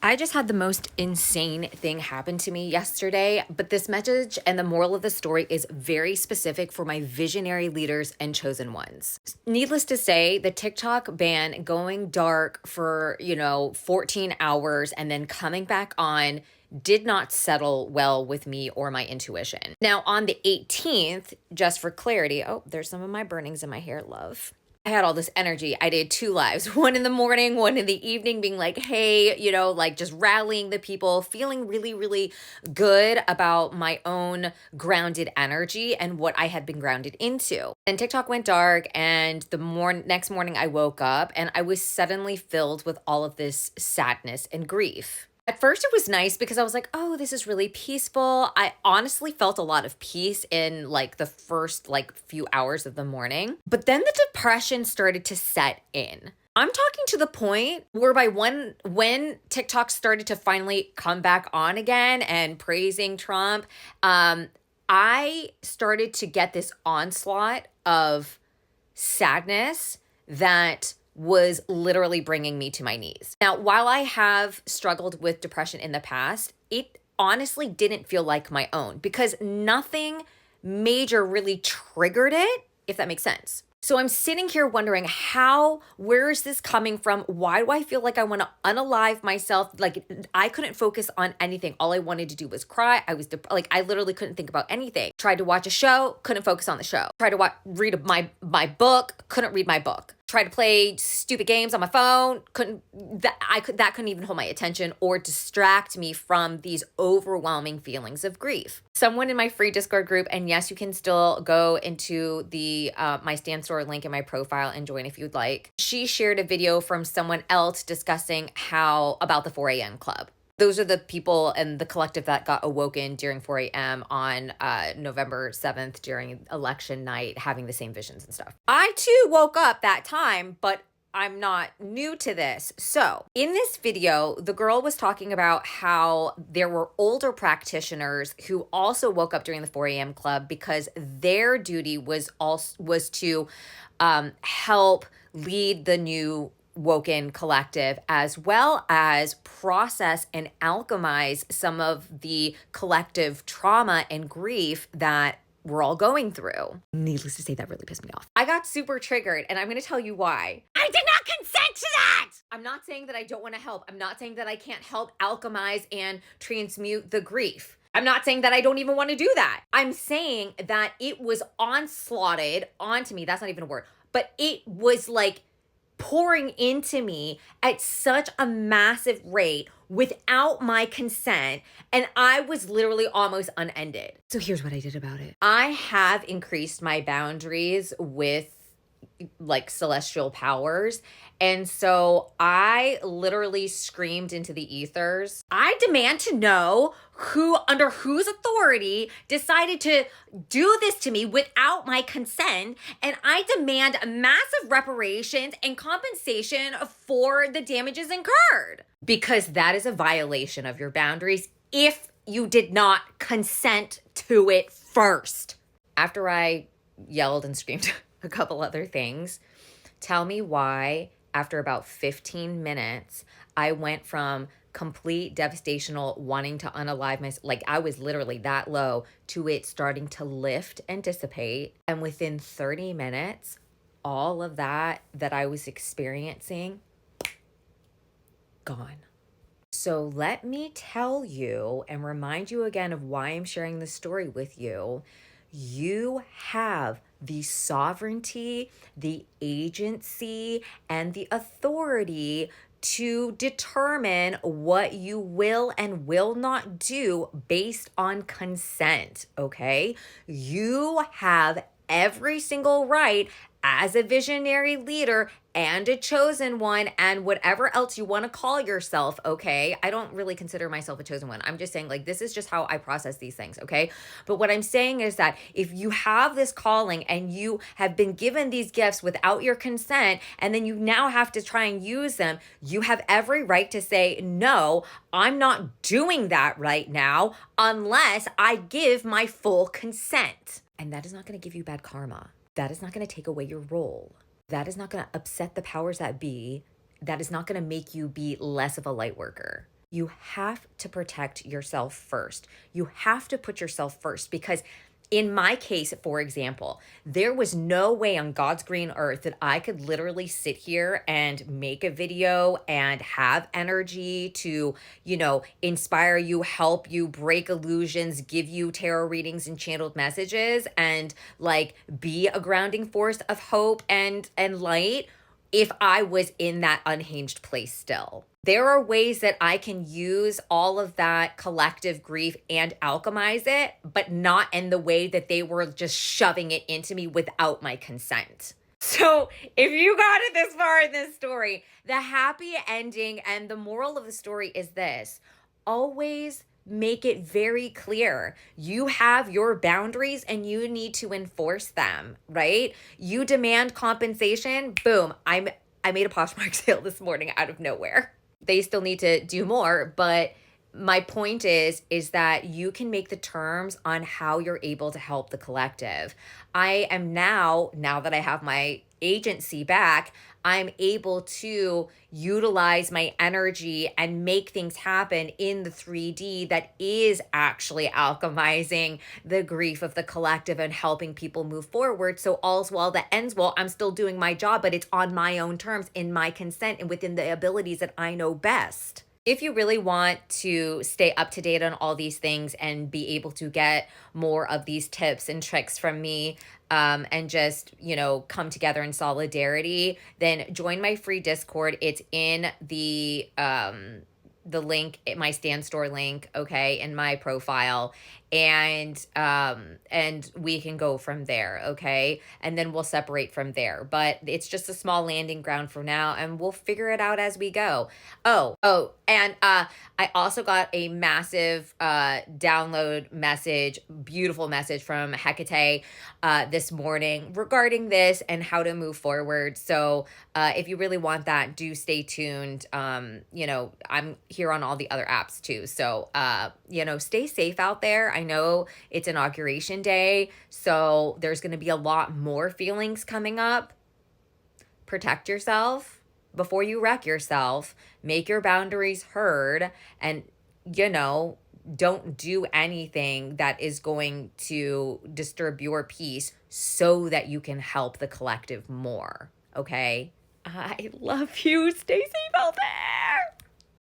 I just had the most insane thing happen to me yesterday, but this message and the moral of the story is very specific for my visionary leaders and chosen ones. Needless to say, the TikTok ban going dark for, 14 hours and then coming back on did not settle well with me or my intuition. Now, on the 18th, just for clarity, there's some of my burnings in my hair, love. I had all this energy. I did 2 lives, one in the morning, one in the evening, being like, hey, just rallying the people, feeling really, really good about my own grounded energy and what I had been grounded into. And TikTok went dark, and the next morning I woke up and I was suddenly filled with all of this sadness and grief. At first, it was nice because I was like, oh, this is really peaceful. I honestly felt a lot of peace in the first few hours of the morning. But then the depression started to set in. I'm talking to the point where when TikTok started to finally come back on again and praising Trump, I started to get this onslaught of sadness that was literally bringing me to my knees. Now, while I have struggled with depression in the past, it honestly didn't feel like my own because nothing major really triggered it, if that makes sense. So I'm sitting here wondering where is this coming from? Why do I feel like I want to unalive myself? I couldn't focus on anything. All I wanted to do was cry. I literally couldn't think about anything. Tried to watch a show, couldn't focus on the show. Tried to read my book, couldn't read my book. Tried to play stupid games on my phone, that couldn't even hold my attention or distract me from these overwhelming feelings of grief. Someone in my free Discord group, and yes, you can still go into the my Stan Store link in my profile and join if you'd like. She shared a video from someone else discussing about the 4 a.m. club. Those are the people and the collective that got awoken during 4 a.m. on November 7th during election night, having the same visions and stuff. I too woke up that time, but I'm not new to this. So in this video, the girl was talking about how there were older practitioners who also woke up during the 4 a.m. club because their duty was to help lead the new woken collective, as well as process and alchemize some of the collective trauma and grief that we're all going through. Needless to say, that really pissed me off. I got super triggered, and I'm going to tell you why. I did not consent to that! I'm not saying that I don't want to help. I'm not saying that I can't help alchemize and transmute the grief. I'm not saying that I don't even want to do that. I'm saying that it was onslaughted onto me. That's not even a word. But it was pouring into me at such a massive rate without my consent, and I was literally almost unended. So here's what I did about it. I have increased my boundaries with celestial powers, and so I literally screamed into the ethers. I demand to know under whose authority decided to do this to me without my consent, and I demand massive reparations and compensation for the damages incurred, because that is a violation of your boundaries if you did not consent to it first. After I yelled and screamed a couple other things, tell me why after about 15 minutes, I went from complete devastational wanting to unalive myself, I was literally that low, to it starting to lift and dissipate. And within 30 minutes, all of that I was experiencing, gone. So let me tell you and remind you again of why I'm sharing this story with you. You have the sovereignty, the agency, and the authority to determine what you will and will not do based on consent, okay? You have every single right as a visionary leader and a chosen one and whatever else you want to call yourself, okay? I don't really consider myself a chosen one. I'm just saying this is just how I process these things, okay? But what I'm saying is that if you have this calling and you have been given these gifts without your consent, and then you now have to try and use them, you have every right to say, no, I'm not doing that right now unless I give my full consent. And that is not going to give you bad karma. That is not going to take away your role. That is not going to upset the powers that be. That is not going to make you be less of a light worker. You have to protect yourself first. You have to put yourself first because in my case, for example, there was no way on God's green earth that I could literally sit here and make a video and have energy to, inspire you, help you, break illusions, give you tarot readings and channeled messages, and like be a grounding force of hope and light if I was in that unhinged place still. There are ways that I can use all of that collective grief and alchemize it, but not in the way that they were just shoving it into me without my consent. So if you got it this far in this story, the happy ending and the moral of the story is this: always make it very clear. You have your boundaries and you need to enforce them, right? You demand compensation. Boom. I made a Poshmark sale this morning out of nowhere. They still need to do more, but my point is that you can make the terms on how you're able to help the collective. I am now that I have my agency back, I'm able to utilize my energy and make things happen in the 3D that is actually alchemizing the grief of the collective and helping people move forward. So all's well that ends well. I'm still doing my job, but it's on my own terms, in my consent, and within the abilities that I know best. If you really want to stay up to date on all these things and be able to get more of these tips and tricks from me, and just, come together in solidarity, then join my free Discord. It's in the link, my Stan Store link, okay, in my profile, and we can go from there, okay, and then we'll separate from there. But it's just a small landing ground for now, and we'll figure it out as we go. And I also got a massive download message, beautiful message from Hecate this morning regarding this and how to move forward. So if you really want that, do stay tuned. I'm here on all the other apps too. So, stay safe out there. I know it's Inauguration Day, so there's going to be a lot more feelings coming up. Protect yourself before you wreck yourself. Make your boundaries heard, and, don't do anything that is going to disturb your peace so that you can help the collective more. Okay? I love you. Stay safe out there.